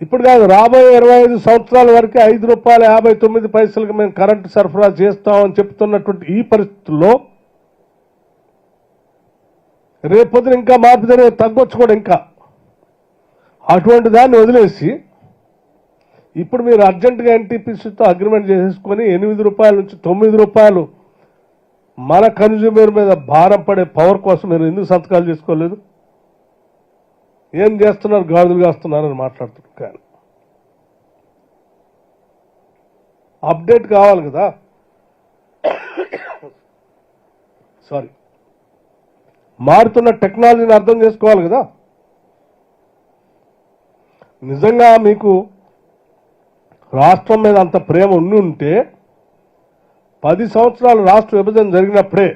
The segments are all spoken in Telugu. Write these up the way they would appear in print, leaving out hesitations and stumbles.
ఇప్పుడు కాదు, రాబోయే 25 సంవత్సరాల వరకు ₹5.59 మేము కరెంటు సరఫరా చేస్తామని చెప్తున్నటువంటి ఈ పరిస్థితుల్లో రేపొద్దున ఇంకా మార్పు జరిగే తగ్గొచ్చు కూడా. ఇంకా అటువంటి దాన్ని వదిలేసి ఇప్పుడు మీరు అర్జెంటుగా ఎన్టీపీసీతో అగ్రిమెంట్ చేసేసుకొని ₹8 నుంచి ₹9 మన కన్జ్యూమర్ మీద భారం పడే పవర్ కోసం మీరు ఎందుకు సంతకాలు చేసుకోలేదు? ఏం చేస్తున్నారు? గాజులు కాస్తున్నారని మాట్లాడుతున్నారు. కానీ అప్డేట్ కావాలి కదా. సారీ, మారుతున్న టెక్నాలజీని అర్థం చేసుకోవాలి కదా. నిజంగా మీకు రాష్ట్రం మీద అంత ప్రేమ ఉండి ఉంటే 10 సంవత్సరాలు రాష్ట్ర విభజన జరిగినప్పుడే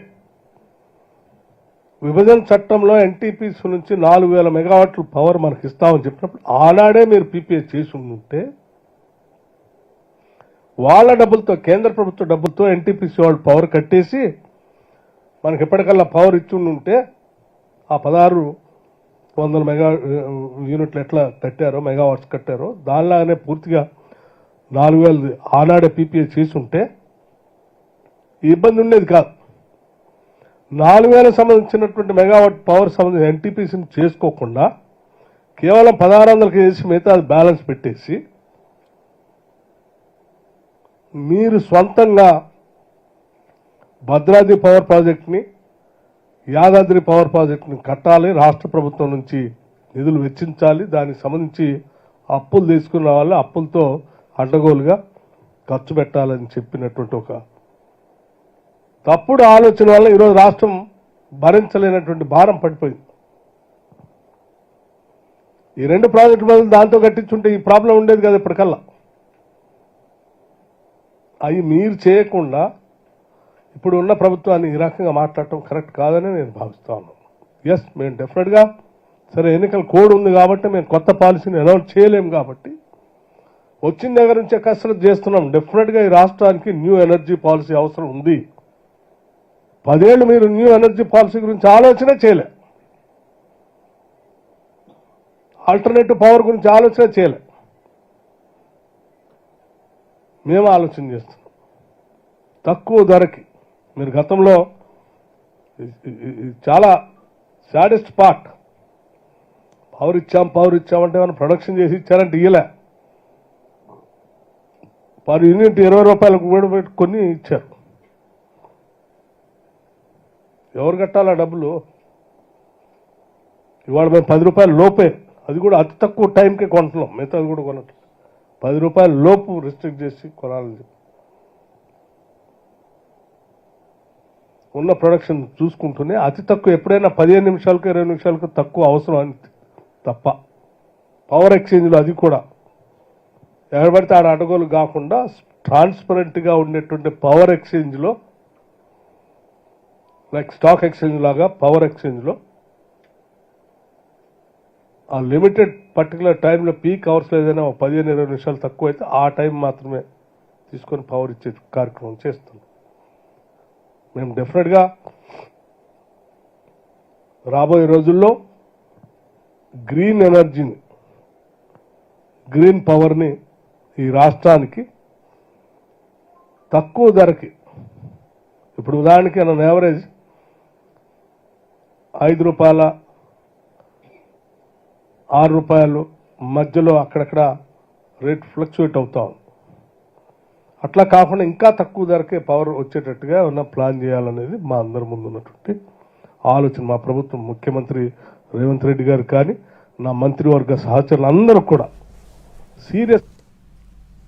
విభజన చట్టంలో ఎన్టీపీసీ నుంచి 4000 మెగావాట్లు పవర్ మనకి ఇస్తామని చెప్పినప్పుడు ఆనాడే మీరు పీపీఏ చేసి ఉంటే వాళ్ళ డబ్బులతో, కేంద్ర ప్రభుత్వ డబ్బులతో ఎన్టీపీసీ వాళ్ళు పవర్ కట్టేసి మనకి ఎప్పటికల్లా పవర్ ఇచ్చి ఉంటే ఆ 1600 మెగా యూనిట్లు ఎట్లా కట్టారో, మెగావాట్స్ కట్టారో దానిలాగానే పూర్తిగా 4000 ఆనాడే పీపీఏ చేసి ఉంటే ఇబ్బంది ఉండేది కాదు. 4000 సంబంధించినటువంటి మెగావాట్ పవర్ సంబంధించిన ఎన్టీపీసీని చేసుకోకుండా కేవలం 1600కి చేసి మిగతా బ్యాలెన్స్ పెట్టేసి మీరు స్వంతంగా భద్రాద్రి పవర్ ప్రాజెక్ట్ని, యాదాద్రి పవర్ ప్రాజెక్ట్ని కట్టాలి, రాష్ట్ర ప్రభుత్వం నుంచి నిధులు వెచ్చించాలి, దానికి సంబంధించి అప్పులు తీసుకున్న వాళ్ళు అప్పులతో అడ్డగోలుగా ఖర్చు పెట్టాలని చెప్పినటువంటి ఒక తప్పుడు ఆలోచన వల్ల ఈరోజు రాష్ట్రం భరించలేనటువంటి భారం పడిపోయింది. ఈ 2 ప్రాజెక్టు బదులు దాంతో కట్టించుంటే ఈ ప్రాబ్లం ఉండేది కదా ఇప్పటికల్లా. అవి మీరు చేయకుండా ఇప్పుడు ఉన్న ప్రభుత్వాన్ని ఈ రకంగా మాట్లాడటం కరెక్ట్ కాదని నేను భావిస్తా ఉన్నాను. ఎస్, మేము డెఫినెట్గా సరే ఎన్నికల కోడ్ ఉంది కాబట్టి మేము కొత్త పాలసీని అనౌన్స్ చేయలేము కాబట్టి వచ్చిన దగ్గర నుంచే కసరత్తు చేస్తున్నాం. డెఫినెట్గా ఈ రాష్ట్రానికి న్యూ ఎనర్జీ పాలసీ అవసరం ఉంది. 10 ఏళ్ళు మీరు న్యూ ఎనర్జీ పాలసీ గురించి ఆలోచన చేయలే, ఆల్టర్నేటివ్ పవర్ గురించి ఆలోచన చేయలే. మేము ఆలోచన చేస్తున్నాం తక్కువ ధరకి. మీరు గతంలో చాలా సాడెస్ట్ పార్ట్, పవర్ ఇచ్చామంటే మనం ప్రొడక్షన్ చేసి ఇచ్చారంటే ఇయ్యలే. పర్ యూనిట్ ₹20 కూడా పెట్టుకొని ఇచ్చారు. ఎవరు కట్టాలా డబ్బులు? ఇవాళ మేము ₹10 లోపే, అది కూడా అతి తక్కువ టైంకే కొంటున్నాం, మిగతాది కూడా కొనట్లేదు. ₹10 లోపు రిస్ట్రిక్ట్ చేసి కొనాలని చెప్పి ఉన్న ప్రొడక్షన్ చూసుకుంటూనే అతి తక్కువ ఎప్పుడైనా 15 నిమిషాలకు 20 నిమిషాలకు తక్కువ అవసరం అని తప్ప పవర్ ఎక్స్చేంజ్లో అది కూడా ఎక్కడ పడితే ఆడ అడ్డగోలు కాకుండా ట్రాన్స్పరెంట్గా ఉండేటువంటి పవర్ ఎక్స్చేంజ్లో, లైక్ స్టాక్ ఎక్స్చేంజ్ లాగా పవర్ ఎక్స్చేంజ్లో ఆ లిమిటెడ్ పర్టికులర్ టైంలో పీక్ అవర్స్లో ఏదైనా 15-20 నిమిషాలు తక్కువ అయితే ఆ టైం మాత్రమే తీసుకొని పవర్ ఇచ్చే కార్యక్రమం చేస్తున్నాం. మేము డెఫినెట్గా రాబోయే రోజుల్లో గ్రీన్ ఎనర్జీని, గ్రీన్ పవర్ని ఈ రాష్ట్రానికి తక్కువ ధరకి, ఇప్పుడు ఉదాహరణకి నన్ను యావరేజ్ ₹5, ₹6 మధ్యలో అక్కడక్కడ రేట్ ఫ్లక్చువేట్ అవుతా ఉంది. అట్లా కాకుండా ఇంకా తక్కువ ధరకే పవర్ వచ్చేటట్టుగా ఉన్న ప్లాన్ చేయాలనేది మా అందరి ముందు ఉన్నటువంటి ఆలోచన. మా ప్రభుత్వం, ముఖ్యమంత్రి రేవంత్ రెడ్డి గారు కానీ, నా మంత్రివర్గ సహచరులు అందరూ కూడా సీరియస్